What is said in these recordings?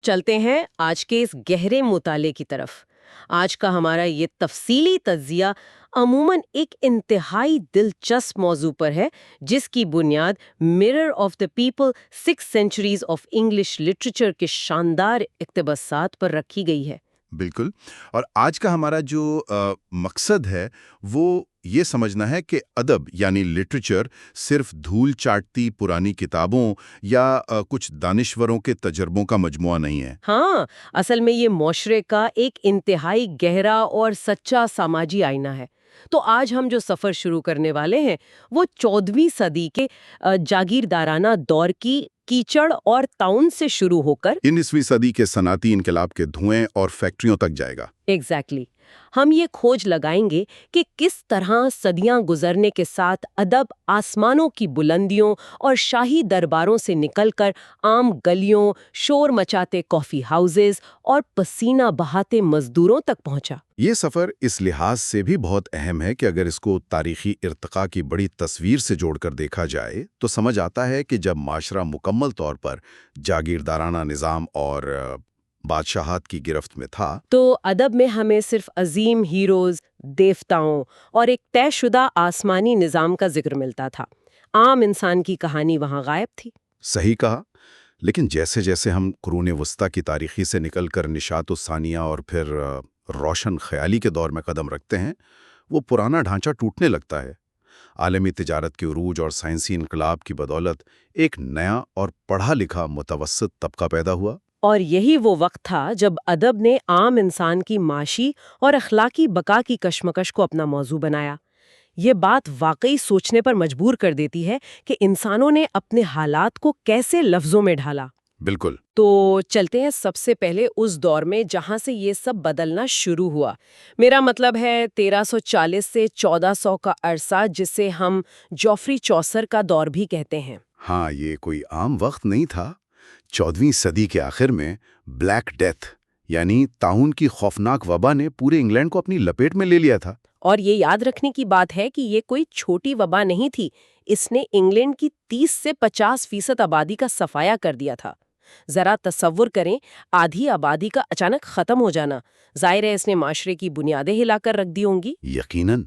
چلتے ہیں آج کے اس گہرے مطالعے کی طرف۔ آج کا ہمارا یہ تفصیلی تجزیہ عموماً ایک انتہائی دلچسپ موضوع پر ہے، جس کی بنیاد mirror of the people 6 centuries of English literature کے شاندار اقتباسات پر رکھی گئی ہے۔ بالکل۔ اور آج کا ہمارا جو مقصد ہے وہ یہ سمجھنا ہے کہ ادب یعنی لٹریچر صرف دھول چاٹتی پرانی کتابوں یا کچھ دانشوروں کے تجربوں کا مجموعہ نہیں ہے۔ ہاں، اصل میں یہ معاشرے کا ایک انتہائی گہرا اور سچا سماجی آئینہ ہے۔ تو آج ہم جو سفر شروع کرنے والے ہیں وہ 14ویں صدی کے جاگیردارانہ دور کی کیچڑ اور طاعون سے شروع ہو کر 19ویں صدی کے صنعتی انقلاب کے دھوئیں اور فیکٹریوں تک جائے گا۔ ایگزیکٹلی ہم یہ کھوج لگائیں گے کہ کس طرح صدیاں گزرنے کے ساتھ ادب آسمانوں کی بلندیوں اور شاہی درباروں سے نکل کر عام گلیوں، شور مچاتے کافی ہاؤسز اور پسینہ بہاتے مزدوروں تک پہنچا۔ یہ سفر اس لحاظ سے بھی بہت اہم ہے کہ اگر اس کو تاریخی ارتقاء کی بڑی تصویر سے جوڑ کر دیکھا جائے تو سمجھ آتا ہے کہ جب معاشرہ مکمل طور پر جاگیردارانہ نظام اور بادشاہت کی گرفت میں تھا تو ادب میں ہمیں صرف عظیم ہیروز، دیوتاؤں اور ایک طے شدہ آسمانی نظام کا ذکر ملتا تھا۔ عام انسان کی کہانی وہاں غائب تھی۔ صحیح کہا۔ لیکن جیسے جیسے ہم قرون وسطیٰ کی تاریخی سے نکل کر نشاط الثانیہ اور پھر روشن خیالی کے دور میں قدم رکھتے ہیں، وہ پرانا ڈھانچہ ٹوٹنے لگتا ہے۔ عالمی تجارت کے عروج اور سائنسی انقلاب کی بدولت ایک نیا اور پڑھا لکھا متوسط طبقہ پیدا ہوا۔ اور یہی وہ وقت تھا جب ادب نے عام انسان کی معاشی اور اخلاقی بقا کی کشمکش کو اپنا موضوع بنایا۔ یہ بات واقعی سوچنے پر مجبور کر دیتی ہے کہ انسانوں نے اپنے حالات کو کیسے لفظوں میں ڈھالا۔ بالکل۔ تو چلتے ہیں سب سے پہلے اس دور میں جہاں سے یہ سب بدلنا شروع ہوا۔ میرا مطلب ہے 1340 سے 1400 کا عرصہ، جسے ہم جوفری چوسر کا دور بھی کہتے ہیں۔ ہاں، یہ کوئی عام وقت نہیں تھا۔ 14ویں صدی کے آخر میں بلیک ڈیتھ یعنی طاعون کی خوفناک وبا نے پورے انگلینڈ کو اپنی لپیٹ میں لے لیا تھا۔ اور یہ یاد رکھنے کی بات ہے کہ یہ کوئی چھوٹی وبا نہیں تھی، اس نے انگلینڈ کی 30 سے 50% آبادی کا صفایا کر دیا تھا۔ ذرا تصور کریں، آدھی آبادی کا اچانک ختم ہو جانا، ظاہر ہے اس نے معاشرے کی بنیادیں ہلا کر رکھ دی ہوں گی۔ یقیناً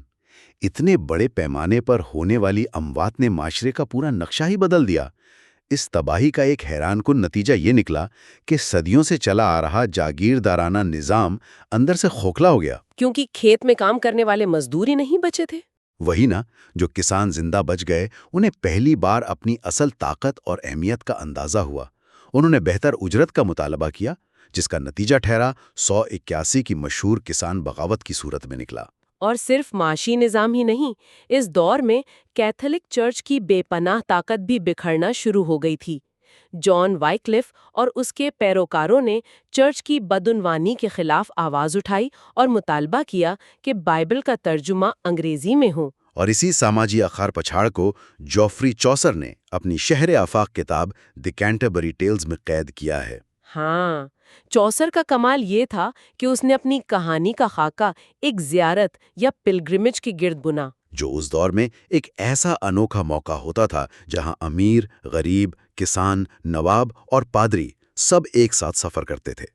اتنے بڑے پیمانے پر ہونے والی اموات نے معاشرے کا پورا نقشہ ہی بدل دیا۔ اس تباہی کا ایک حیران کن نتیجہ یہ نکلا کہ صدیوں سے چلا آ رہا جاگیردارانہ نظام اندر سے کھوکھلا ہو گیا۔ کیونکہ کھیت میں کام کرنے والے مزدور ہی نہیں بچے تھے۔ وہی نا، جو کسان زندہ بچ گئے انہیں پہلی بار اپنی اصل طاقت اور اہمیت کا اندازہ ہوا۔ انہوں نے بہتر اجرت کا مطالبہ کیا، جس کا نتیجہ ٹھہرا 181 کی مشہور کسان بغاوت کی صورت میں نکلا۔ اور صرف معاشی نظام ہی نہیں، اس دور میں کیتھولک چرچ کی بے پناہ طاقت بھی بکھرنا شروع ہو گئی تھی۔ جان وائکلف اور اس کے پیروکاروں نے چرچ کی بدعنوانی کے خلاف آواز اٹھائی اور مطالبہ کیا کہ بائبل کا ترجمہ انگریزی میں ہو۔ اور اسی سماجی اخار پچھاڑ کو جوفری چوسر نے اپنی شہر آفاق کتاب دی کینٹربری ٹیلز میں قید کیا ہے۔ ہاں، چوسر کا کمال یہ تھا کہ اس نے اپنی کہانی کا خاکہ ایک زیارت یا پلگرمج کے گرد بنا، جو اس دور میں ایک ایسا انوکھا موقع ہوتا تھا جہاں امیر، غریب، کسان، نواب اور پادری سب ایک ساتھ سفر کرتے تھے۔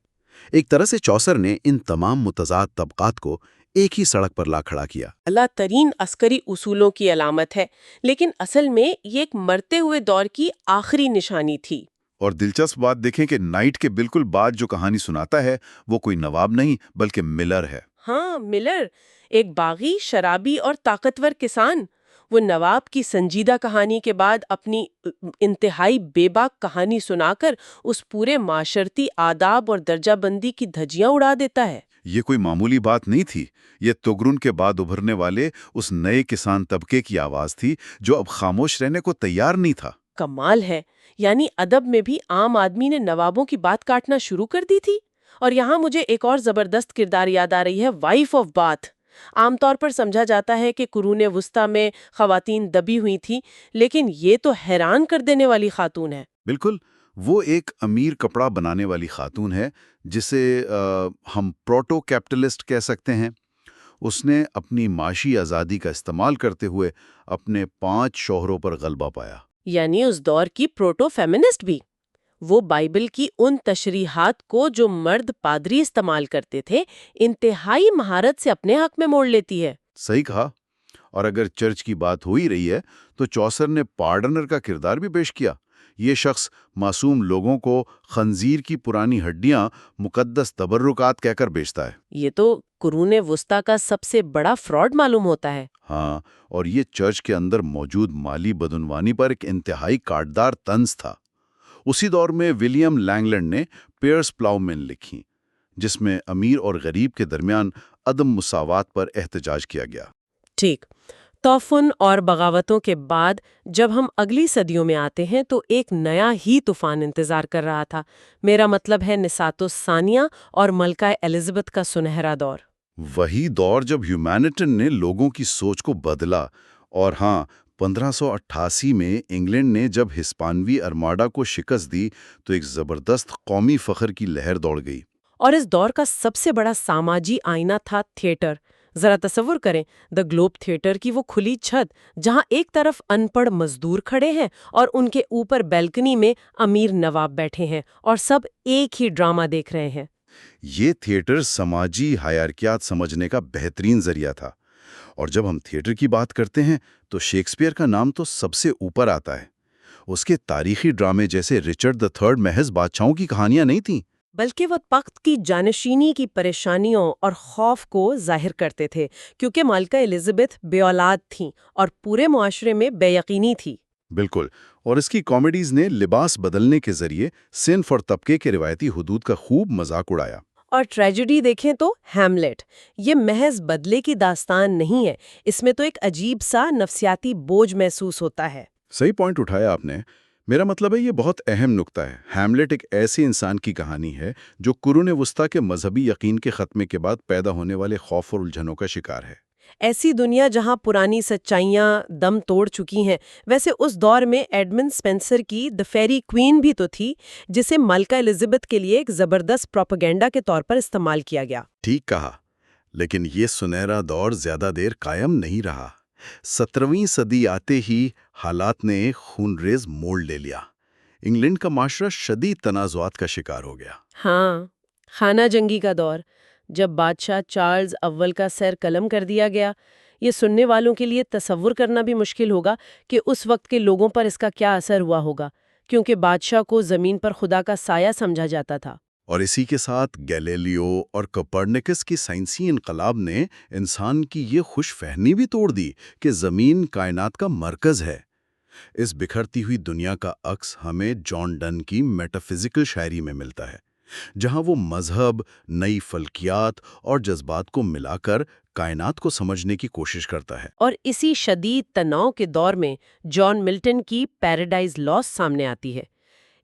ایک طرح سے چوسر نے ان تمام متضاد طبقات کو ایک ہی سڑک پر لا کھڑا کیا۔ اعلیٰ ترین عسکری اصولوں کی علامت ہے، لیکن اصل میں یہ ایک مرتے ہوئے دور کی آخری نشانی تھی۔ اور دلچسپ بات دیکھیں کہ نائٹ کے بالکل بعد جو کہانی سناتا ہے وہ کوئی نواب نہیں بلکہ ملر ہے۔ ہاں، ملر، ایک باغی، شرابی اور طاقتور کسان۔ وہ نواب کی سنجیدہ کہانی کے بعد اپنی انتہائی بے باک کہانی سنا کر اس پورے معاشرتی آداب اور درجہ بندی کی دھجیاں اڑا دیتا ہے۔ یہ کوئی معمولی بات نہیں تھی، یہ تغرن کے بعد ابھرنے والے اس نئے کسان طبقے کی آواز تھی جو اب خاموش رہنے کو تیار نہیں تھا۔ کمال ہے، یعنی ادب میں بھی عام آدمی نے نوابوں کی بات کاٹنا شروع کر دی تھی۔ اور یہاں مجھے ایک اور زبردست کردار یاد آ رہی ہے، وائف آف باتھ۔ عام طور پر سمجھا جاتا ہے کہ قرون وسطیٰ میں خواتین دبی ہوئی تھیں، لیکن یہ تو حیران کر دینے والی خاتون ہے۔ بالکل، وہ ایک امیر کپڑا بنانے والی خاتون ہے جسے ہم پروٹو کیپٹلسٹ کہہ سکتے ہیں۔ اس نے اپنی معاشی آزادی کا استعمال کرتے ہوئے اپنے 5 شوہروں پر غلبہ پایا۔ یعنی اس دور کی پروٹو فیمنسٹ بھی۔ وہ بائبل کی ان تشریحات کو جو مرد پادری استعمال کرتے تھے انتہائی مہارت سے اپنے حق میں موڑ لیتی ہے۔ صحیح کہا۔ اور اگر چرچ کی بات ہو ہی رہی ہے تو چوسر نے پارڈنر کا کردار بھی پیش کیا۔ یہ شخص معصوم لوگوں کو خنزیر کی پرانی ہڈیاں مقدس تبرکات کہہ کر بیچتا ہے۔ یہ تو قرون وسطی کا سب سے بڑا فراڈ معلوم ہوتا ہے۔ ہاں، اور یہ چرچ کے اندر موجود مالی بدعنوانی پر ایک انتہائی کاٹدار طنز تھا۔ اسی دور میں ولیم لینگلینڈ نے پیئرس پلاؤمین لکھی، جس میں امیر اور غریب کے درمیان عدم مساوات پر احتجاج کیا گیا۔ ٹھیک۔ توفن اور بغاوتوں کے بعد جب ہم اگلی صدیوں میں آتے ہیں تو ایک نیا ہی طوفان انتظار کر رہا تھا۔ میرا مطلب ہے نساء الثانیہ اور ملکہ الزبتھ کا سنہرا دور۔ وہی دور جب ہیومینٹن نے لوگوں کی سوچ کو بدلا، اور ہاں، 1588 میں انگلینڈ نے جب ہسپانوی ارماڈا کو شکست دی تو ایک زبردست قومی فخر کی لہر دوڑ گئی۔ اور اس دور کا سب سے بڑا سماجی آئینہ تھا تھیٹر۔ ذرا تصور کریں، دی گلوب تھیٹر کی وہ کھلی چھت جہاں ایک طرف ان پڑھ مزدور کھڑے ہیں اور ان کے اوپر بیلکنی میں امیر نواب بیٹھے ہیں اور سب ایک ہی ڈرامہ دیکھ رہے ہیں۔ یہ تھیٹر سماجی حیارکیات سمجھنے کا بہترین ذریعہ تھا۔ اور جب ہم تھیٹر کی بات کرتے ہیں تو شیکسپیئر کا نام تو سب سے اوپر آتا ہے۔ اس کے تاریخی ڈرامے جیسے رچرڈ دی تھرڈ محض بادشاہوں کی کہانیاں نہیں تھیں، بلکہ وہ تخت کی جانشینی کی پریشانیوں اور خوف کو ظاہر کرتے تھے، کیونکہ ملکہ الزبتھ بے اولاد تھیں اور پورے معاشرے میں بے یقینی تھی۔ بالکل۔ اور اس کی کامیڈیز نے لباس بدلنے کے ذریعے صنف اور طبقے کے روایتی حدود کا خوب مذاق اڑایا۔ اور ٹریجڈی دیکھیں تو ہیملیٹ، یہ محض بدلے کی داستان نہیں ہے، اس میں تو ایک عجیب سا نفسیاتی بوجھ محسوس ہوتا ہے۔ صحیح پوائنٹ اٹھایا آپ نے۔ میرا مطلب ہے یہ بہت اہم نکتہ ہے۔ ہیملیٹ ایک ایسے انسان کی کہانی ہے جو قرون وسطی کے مذہبی یقین کے خاتمے کے بعد پیدا ہونے والے خوف اور الجھنوں کا شکار ہے۔ ایسی دنیا جہاں پرانی سچائیاں دم توڑ چکی ہیں۔ ویسے اس دور میں ایڈمنڈ سپینسر کی دی فیری کوئین بھی تو تھی، جسے ملکہ الزبتھ کے لیے ایک زبردست پروپیگنڈا کے طور پر استعمال کیا گیا۔ ٹھیک کہا، لیکن یہ سنہرا دور زیادہ دیر قائم نہیں رہا۔ 17ویں صدی آتے ہی حالات نے خونریز موڑ لے لیا۔ انگلینڈ کا معاشرہ شدید تنازعات کا شکار ہو گیا۔ ہاں، خانہ جنگی کا دور، جب بادشاہ چارلز اول کا سر قلم کر دیا گیا۔ یہ سننے والوں کے لیے تصور کرنا بھی مشکل ہوگا کہ اس وقت کے لوگوں پر اس کا کیا اثر ہوا ہوگا، کیونکہ بادشاہ کو زمین پر خدا کا سایہ سمجھا جاتا تھا۔ اور اسی کے ساتھ گیلیلیو اور کوپرنیکس کی سائنسی انقلاب نے انسان کی یہ خوش فہمی بھی توڑ دی کہ زمین کائنات کا مرکز ہے۔ اس بکھرتی ہوئی دنیا کا عکس ہمیں جان ڈن کی میٹافزیکل شاعری میں ملتا ہے، جہاں وہ مذہب، نئی فلکیات اور جذبات کو ملا کر کائنات کو سمجھنے کی کوشش کرتا ہے۔ اور اسی شدید تناؤ کے دور میں جان ملٹن کی پیراڈائز لاسٹ سامنے آتی ہے۔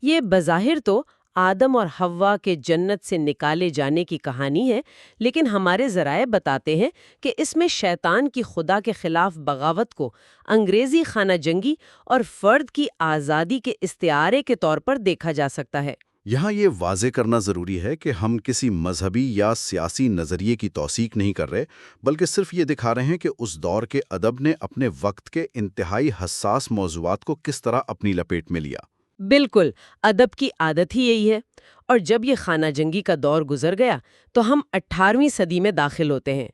یہ بظاہر تو آدم اور حوا کے جنت سے نکالے جانے کی کہانی ہے، لیکن ہمارے ذرائع بتاتے ہیں کہ اس میں شیطان کی خدا کے خلاف بغاوت کو انگریزی خانہ جنگی اور فرد کی آزادی کے استعارے کے طور پر دیکھا جا سکتا ہے۔ یہاں یہ واضح کرنا ضروری ہے کہ ہم کسی مذہبی یا سیاسی نظریے کی توثیق نہیں کر رہے، بلکہ صرف یہ دکھا رہے ہیں کہ اس دور کے ادب نے اپنے وقت کے انتہائی حساس موضوعات کو کس طرح اپنی لپیٹ میں لیا۔ بالکل، ادب کی عادت ہی یہی ہے۔ اور جب یہ خانہ جنگی کا دور گزر گیا تو ہم 18ویں صدی میں داخل ہوتے ہیں،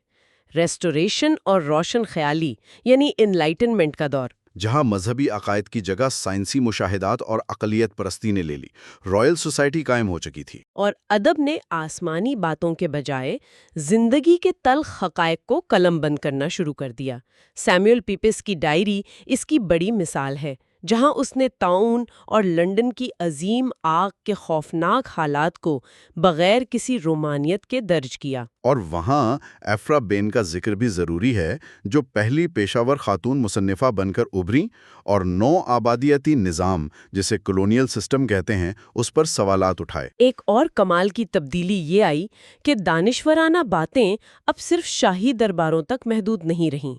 ریسٹوریشن اور روشن خیالی یعنی انلائٹنمنٹ کا دور، جہاں مذہبی عقائد کی جگہ سائنسی مشاہدات اور اقلیت پرستی نے لے لی۔ رائل سوسائٹی قائم ہو چکی تھی، اور ادب نے آسمانی باتوں کے بجائے زندگی کے تلخ حقائق کو قلم بند کرنا شروع کر دیا۔ سیموئل پیپس کی ڈائری اس کی بڑی مثال ہے، جہاں اس نے طاعون اور لندن کی عظیم آگ کے خوفناک حالات کو بغیر کسی رومانیت کے درج کیا۔ اور وہاں ایفرا بین کا ذکر بھی ضروری ہے، جو پہلی پیشہ ور خاتون مصنفہ بن کر ابھریں اور نو آبادیاتی نظام، جسے کولونیل سسٹم کہتے ہیں، اس پر سوالات اٹھائے۔ ایک اور کمال کی تبدیلی یہ آئی کہ دانشورانہ باتیں اب صرف شاہی درباروں تک محدود نہیں رہیں۔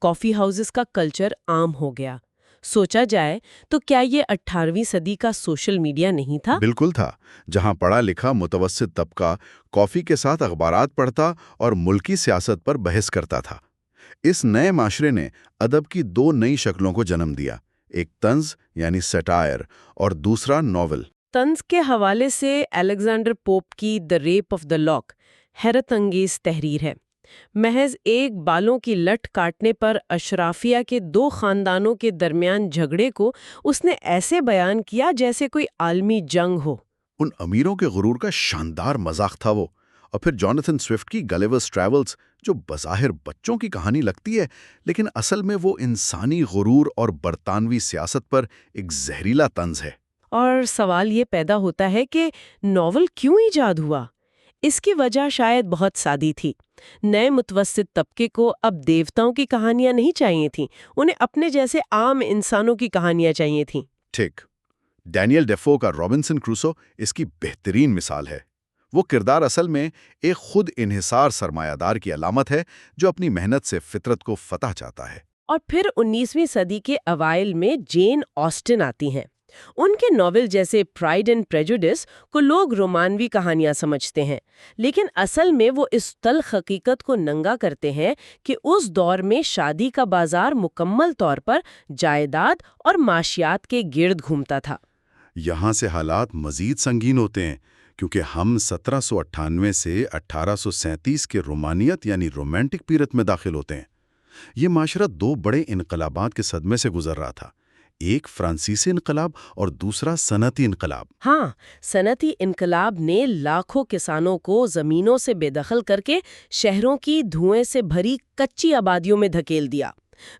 کافی ہاؤسز کا کلچر عام ہو گیا۔ سوچا جائے تو کیا یہ 18ویں صدی کا سوشل میڈیا نہیں تھا؟ بالکل تھا، جہاں پڑھا لکھا متوسط طبقہ کافی کے ساتھ اخبارات پڑھتا اور ملکی سیاست پر بحث کرتا تھا۔ اس نئے معاشرے نے ادب کی دو نئی شکلوں کو جنم دیا، ایک طنز یعنی سیٹائر اور دوسرا ناول۔ طنز کے حوالے سے الیگزینڈر پوپ کی دی ریپ آف دی لاک حیرت انگیز تحریر ہے۔ محض ایک بالوں کی لٹ کاٹنے پر اشرافیہ کے دو خاندانوں کے درمیان جھگڑے کو اس نے ایسے بیان کیا جیسے کوئی عالمی جنگ ہو۔ ان امیروں کے غرور کا شاندار مذاق تھا وہ۔ اور پھر جوناتھن سوئفٹ کی گلیورز ٹریولز، جو بظاہر بچوں کی کہانی لگتی ہے لیکن اصل میں وہ انسانی غرور اور برطانوی سیاست پر ایک زہریلا طنز ہے۔ اور سوال یہ پیدا ہوتا ہے کہ ناول کیوں ایجاد ہوا؟ اس کی وجہ شاید بہت سادی تھی۔ نئے متوسط طبقے کو اب دیوتاؤں کی کہانیاں نہیں چاہیے تھیں، انہیں اپنے جیسے عام انسانوں کی کہانیاں چاہیے تھیں۔ ٹھیک۔ ڈینیل ڈیفو کا رابنسن کروسو اس کی بہترین مثال ہے۔ وہ کردار اصل میں ایک خود انحصار سرمایہ دار کی علامت ہے جو اپنی محنت سے فطرت کو فتح چاہتا ہے۔ اور پھر 19ویں صدی کے اوائل میں جین آسٹن آتی ہیں۔ ان کے ناول جیسے پرائیڈ اینڈ پریجوڈس کو لوگ رومانوی کہانیاں سمجھتے ہیں، لیکن اصل میں وہ اس تلخ حقیقت کو ننگا کرتے ہیں کہ اس دور میں شادی کا بازار مکمل طور پر جائیداد اور معاشیات کے گرد گھومتا تھا۔ یہاں سے حالات مزید سنگین ہوتے ہیں کیونکہ ہم 1798 سے 1837 کے رومانیت یعنی رومانٹک پیریڈ میں داخل ہوتے ہیں۔ یہ معاشرہ دو بڑے انقلابات کے صدمے سے گزر رہا تھا، ایک فرانسیسی انقلاب اور دوسرا صنعتی انقلاب۔ ہاں، صنعتی انقلاب نے لاکھوں کسانوں کو زمینوں سے بے دخل کر کے شہروں کی دھوئیں سے بھری کچی آبادیوں میں دھکیل دیا۔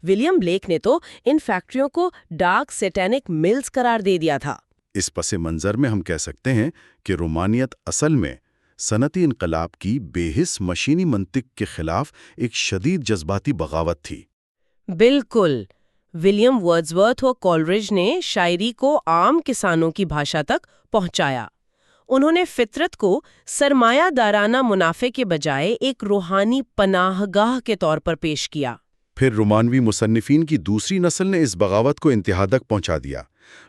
ولیم بلیک نے تو ان فیکٹریوں کو ڈارک سیٹینک ملز قرار دے دیا تھا۔ اس پس منظر میں ہم کہہ سکتے ہیں کہ رومانیت اصل میں صنعتی انقلاب کی بے حس مشینی منطق کے خلاف ایک شدید جذباتی بغاوت تھی۔ بالکل۔ ولیم ورڈزورتھ اور کولرج نے شاعری کو عام کسانوں کی بھاشا تک پہنچایا۔ انہوں نے فطرت کو سرمایہ دارانہ منافع کے بجائے ایک روحانی پناہ گاہ کے طور پر پیش کیا۔ پھر رومانوی مصنفین کی دوسری نسل نے اس بغاوت کو انتہا تک پہنچا دیا۔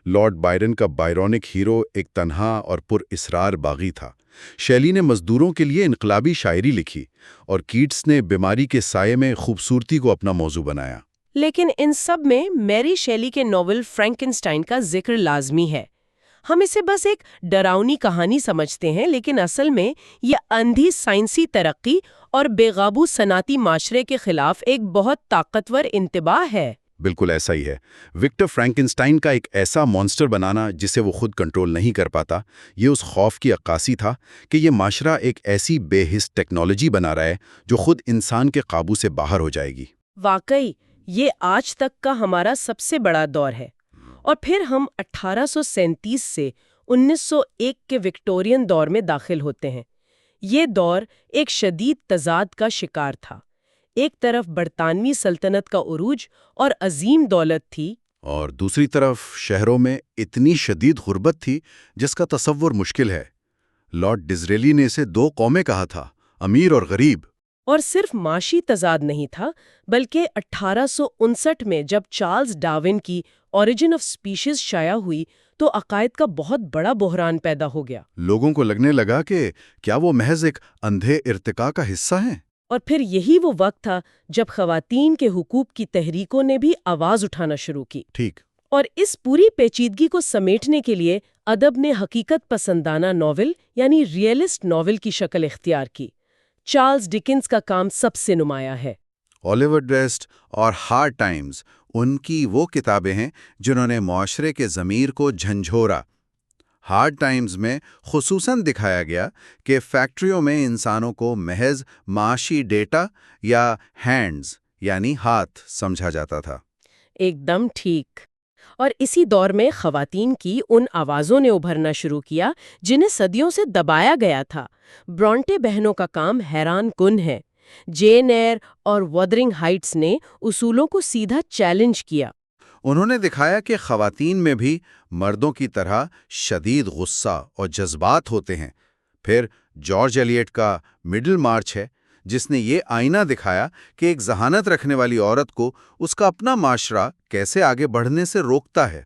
لارڈ بائرن کا بائرونک ہیرو ایک تنہا اور پر اسرار باغی تھا۔ شیلی نے مزدوروں کے لیے انقلابی شاعری لکھی اور کیٹس نے بیماری کے سائے میں خوبصورتی کو اپنا موضوع بنایا۔ لیکن ان سب میں میری شیلی کے ناول فرینکنسٹائن کا ذکر لازمی ہے۔ ہم اسے بس ایک ڈراؤنی کہانی سمجھتے ہیں، لیکن اصل میں یہ اندھی سائنسی ترقی اور بے قابو صنعتی معاشرے کے خلاف ایک بہت طاقتور انتباہ ہے۔ بالکل ایسا ہی ہے۔ وکٹر فرینکنسٹائن کا ایک ایسا مانسٹر بنانا جسے وہ خود کنٹرول نہیں کر پاتا، یہ اس خوف کی عکاسی تھا کہ یہ معاشرہ ایک ایسی بے حس ٹیکنالوجی بنا رہا ہے جو خود انسان کے قابو سے باہر ہو جائے گی۔ واقعی یہ آج تک کا ہمارا سب سے بڑا دور ہے۔ اور پھر ہم 1837 سے 1901 کے وکٹورین دور میں داخل ہوتے ہیں۔ یہ دور ایک شدید تضاد کا شکار تھا۔ ایک طرف برطانوی سلطنت کا عروج اور عظیم دولت تھی، اور دوسری طرف شہروں میں اتنی شدید غربت تھی جس کا تصور مشکل ہے۔ لارڈ ڈزریلی نے اسے دو قومیں کہا تھا، امیر اور غریب۔ اور صرف معاشی تضاد نہیں تھا، بلکہ 1859 میں جب چارلز ڈارون کی اوریجن آف سپیشیز شائع ہوئی تو عقائد کا بہت بڑا بحران پیدا ہو گیا۔ لوگوں کو لگنے لگا کہ کیا وہ محض ایک اندھے ارتقاء کا حصہ ہیں؟ اور پھر یہی وہ وقت تھا جب خواتین کے حقوق کی تحریکوں نے بھی آواز اٹھانا شروع کی۔ ٹھیک۔ اور اس پوری پیچیدگی کو سمیٹنے کے لیے ادب نے حقیقت پسندانہ ناول یعنی ریئلسٹ ناول کی شکل اختیار کی۔ چارلز ڈکنز کا کام سب سے نمایاں ہے۔ اولیور ٹویسٹ اور ہارڈ ٹائمز ان کی وہ کتابیں ہیں جنہوں نے معاشرے کے ضمیر کو جھنجھوڑا۔ ہارڈ ٹائمز میں خصوصاً دکھایا گیا کہ فیکٹریوں میں انسانوں کو محض معاشی ڈیٹا یا ہینڈز یعنی ہاتھ سمجھا جاتا تھا۔ ایک دم ٹھیک۔ اور اسی دور میں خواتین کی ان آوازوں نے ابھرنا شروع کیا جنہیں صدیوں سے دبایا گیا تھا۔ برونٹے بہنوں کا کام حیران کن ہے۔ جین ایئر اور وودرنگ ہائٹس نے اصولوں کو سیدھا چیلنج کیا۔ انہوں نے دکھایا کہ خواتین میں بھی مردوں کی طرح شدید غصہ اور جذبات ہوتے ہیں۔ پھر جارج ایلیٹ کا مڈل مارچ ہے جس نے یہ آئینہ دکھایا کہ ایک ذہانت رکھنے والی عورت کو اس کا اپنا معاشرہ کیسے آگے بڑھنے سے روکتا ہے۔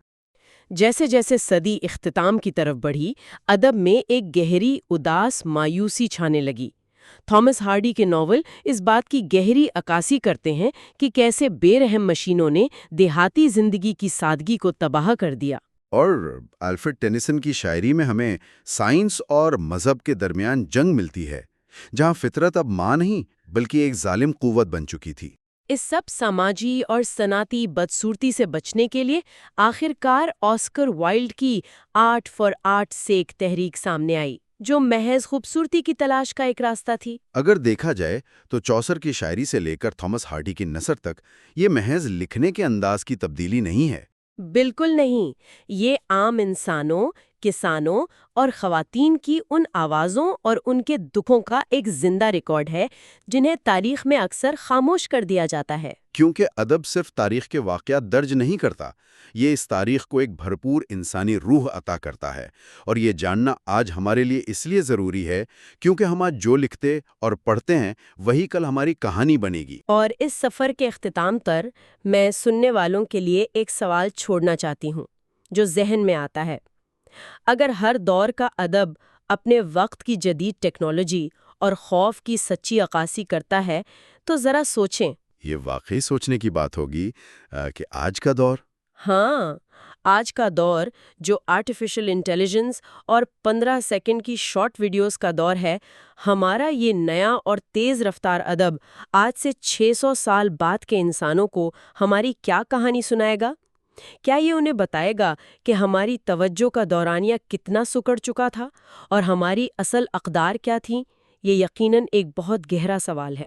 جیسے جیسے صدی اختتام کی طرف بڑھی، ادب میں ایک گہری اداس مایوسی چھانے لگی۔ تھامس ہارڈی کے ناول اس بات کی گہری عکاسی کرتے ہیں کہ کیسے بے رحم مشینوں نے دیہاتی زندگی کی سادگی کو تباہ کر دیا۔ اور الفریڈ ٹینیسن کی شاعری میں ہمیں سائنس اور مذہب کے درمیان جنگ ملتی ہے، جہاں فطرت اب ماں نہیں بلکہ ایک ظالم قوت بن چکی تھی۔ اس سب سماجی اور صنعتی بدصورتی سے بچنے کے لیے آخر کار آسکر وائلڈ کی آرٹ فار آرٹ سیک تحریک سامنے آئی، جو محض خوبصورتی کی تلاش کا ایک راستہ تھی۔ اگر دیکھا جائے تو چوسر کی شاعری سے لے کر تھامس ہارڈی کی نثر تک یہ محض لکھنے کے انداز کی تبدیلی نہیں ہے۔ بالکل نہیں، یہ عام انسانوں، کسانوں اور خواتین کی ان آوازوں اور ان کے دکھوں کا ایک زندہ ریکارڈ ہے جنہیں تاریخ میں اکثر خاموش کر دیا جاتا ہے۔ کیونکہ ادب صرف تاریخ کے واقعات درج نہیں کرتا، یہ اس تاریخ کو ایک بھرپور انسانی روح عطا کرتا ہے، اور یہ جاننا آج ہمارے لیے اس لیے ضروری ہے کیونکہ ہم آج جو لکھتے اور پڑھتے ہیں وہی کل ہماری کہانی بنے گی۔ اور اس سفر کے اختتام پر میں سننے والوں کے لیے ایک سوال چھوڑنا چاہتی ہوں جو ذہن میں آتا ہے۔ اگر ہر دور کا ادب اپنے وقت کی جدید ٹیکنالوجی اور خوف کی سچی عکاسی کرتا ہے تو ذرا سوچیں۔ یہ واقعی سوچنے کی بات ہوگی کہ آج کا دور، ہاں، آج کا دور جو آرٹیفیشل انٹیلیجنس اور 15 سیکنڈ کی شارٹ ویڈیوز کا دور ہے، ہمارا یہ نیا اور تیز رفتار ادب آج سے 600 سال بعد کے انسانوں کو ہماری کیا کہانی سنائے گا؟ کیا یہ انہیں بتائے گا کہ ہماری توجہ کا دورانیہ کتنا سکڑ چکا تھا اور ہماری اصل اقدار کیا تھیں؟ یہ یقیناً ایک بہت گہرا سوال ہے۔